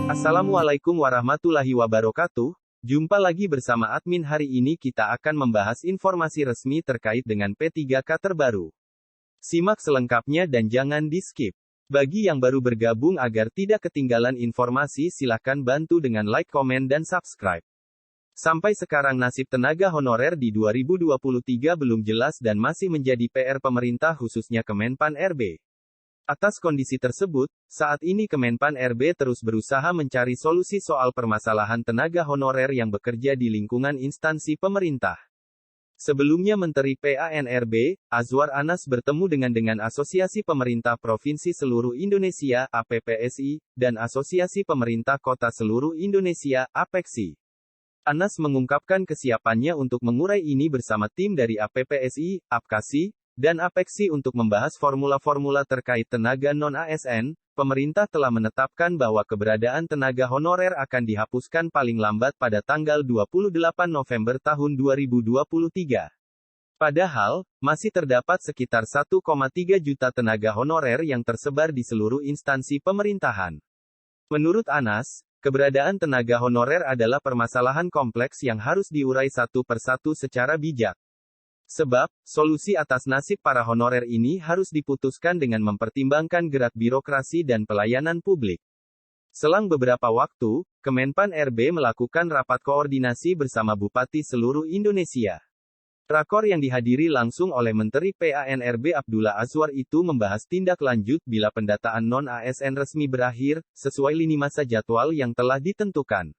Assalamualaikum warahmatullahi wabarakatuh. Jumpa lagi bersama admin. Hari ini kita akan membahas informasi resmi terkait dengan P3K terbaru. Simak selengkapnya dan jangan di-skip. Bagi yang baru bergabung agar tidak ketinggalan informasi, silakan bantu dengan like, komen, dan subscribe. Sampai sekarang nasib tenaga honorer di 2023 belum jelas dan masih menjadi PR pemerintah khususnya Kemenpan RB. Atas kondisi tersebut, saat ini Kemenpan RB terus berusaha mencari solusi soal permasalahan tenaga honorer yang bekerja di lingkungan instansi pemerintah. Sebelumnya Menteri PAN-RB, Azwar Anas bertemu dengan Asosiasi Pemerintah Provinsi Seluruh Indonesia, APPSI, dan Asosiasi Pemerintah Kota Seluruh Indonesia, APEKSI. Anas mengungkapkan kesiapannya untuk mengurai ini bersama tim dari APPSI, APKASI, dan APEKSI untuk membahas formula-formula terkait tenaga non-ASN. Pemerintah telah menetapkan bahwa keberadaan tenaga honorer akan dihapuskan paling lambat pada tanggal 28 November tahun 2023. Padahal, masih terdapat sekitar 1,3 juta tenaga honorer yang tersebar di seluruh instansi pemerintahan. Menurut Anas, keberadaan tenaga honorer adalah permasalahan kompleks yang harus diurai satu persatu secara bijak. Sebab, solusi atas nasib para honorer ini harus diputuskan dengan mempertimbangkan gerak birokrasi dan pelayanan publik. Selang beberapa waktu, Kemenpan RB melakukan rapat koordinasi bersama Bupati seluruh Indonesia. Rakor yang dihadiri langsung oleh Menteri PAN RB Abdullah Azwar itu membahas tindak lanjut bila pendataan non-ASN resmi berakhir, sesuai lini masa jadwal yang telah ditentukan.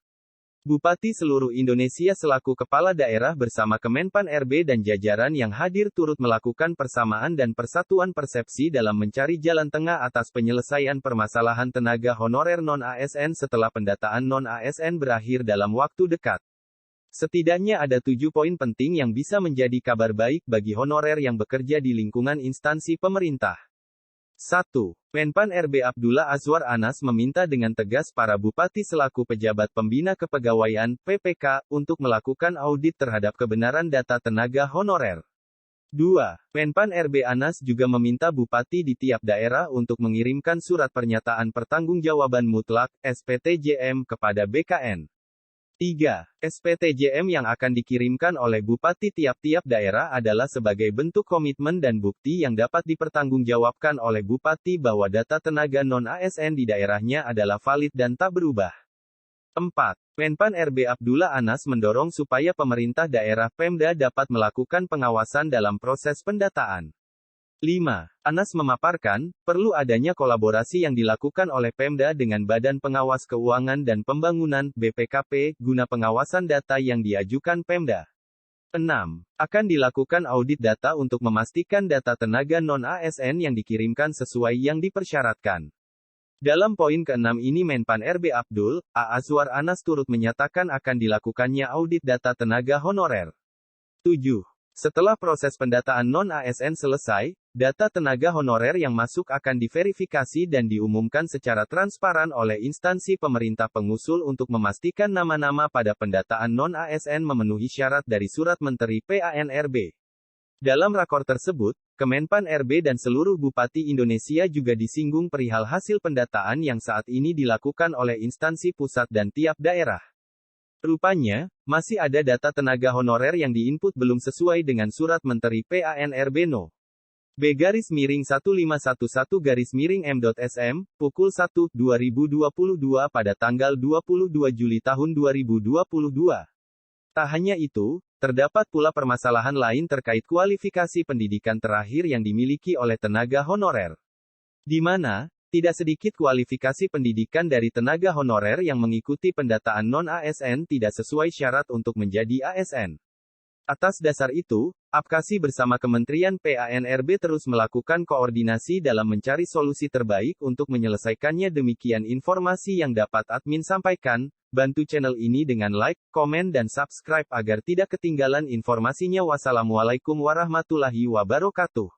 Bupati seluruh Indonesia selaku kepala daerah bersama Kemenpan RB dan jajaran yang hadir turut melakukan persamaan dan persatuan persepsi dalam mencari jalan tengah atas penyelesaian permasalahan tenaga honorer non-ASN setelah pendataan non-ASN berakhir dalam waktu dekat. Setidaknya ada 7 poin penting yang bisa menjadi kabar baik bagi honorer yang bekerja di lingkungan instansi pemerintah. 1. Menpan RB Abdullah Azwar Anas meminta dengan tegas para bupati selaku pejabat pembina kepegawaian, PPK, untuk melakukan audit terhadap kebenaran data tenaga honorer. 2. Menpan RB Anas juga meminta bupati di tiap daerah untuk mengirimkan surat pernyataan pertanggungjawaban mutlak, SPTJM, kepada BKN. 3. SPTJM yang akan dikirimkan oleh bupati tiap-tiap daerah adalah sebagai bentuk komitmen dan bukti yang dapat dipertanggungjawabkan oleh bupati bahwa data tenaga non-ASN di daerahnya adalah valid dan tak berubah. 4. Menpan RB Abdullah Anas mendorong supaya pemerintah daerah Pemda dapat melakukan pengawasan dalam proses pendataan. 5. Anas memaparkan, perlu adanya kolaborasi yang dilakukan oleh Pemda dengan Badan Pengawas Keuangan dan Pembangunan, BPKP, guna pengawasan data yang diajukan Pemda. 6. Akan dilakukan audit data untuk memastikan data tenaga non-ASN yang dikirimkan sesuai yang dipersyaratkan. Dalam poin ke-6 ini Menpan RB Abdul Azwar Anas turut menyatakan akan dilakukannya audit data tenaga honorer. 7. Setelah proses pendataan non-ASN selesai, data tenaga honorer yang masuk akan diverifikasi dan diumumkan secara transparan oleh instansi pemerintah pengusul untuk memastikan nama-nama pada pendataan non-ASN memenuhi syarat dari Surat Menteri PAN-RB. Dalam rakor tersebut, Kemenpan RB dan seluruh bupati Indonesia juga disinggung perihal hasil pendataan yang saat ini dilakukan oleh instansi pusat dan tiap daerah. Rupanya, masih ada data tenaga honorer yang diinput belum sesuai dengan Surat Menteri PAN-RB No. B-1511-M.SM, pukul 1.2022 pada tanggal 22 Juli tahun 2022. Tak hanya itu, terdapat pula permasalahan lain terkait kualifikasi pendidikan terakhir yang dimiliki oleh tenaga honorer. Di mana, tidak sedikit kualifikasi pendidikan dari tenaga honorer yang mengikuti pendataan non-ASN tidak sesuai syarat untuk menjadi ASN. Atas dasar itu, APKASI bersama Kementerian PAN-RB terus melakukan koordinasi dalam mencari solusi terbaik untuk menyelesaikannya. Demikian informasi yang dapat admin sampaikan. Bantu channel ini dengan like, komen dan subscribe agar tidak ketinggalan informasinya. Wassalamualaikum warahmatullahi wabarakatuh.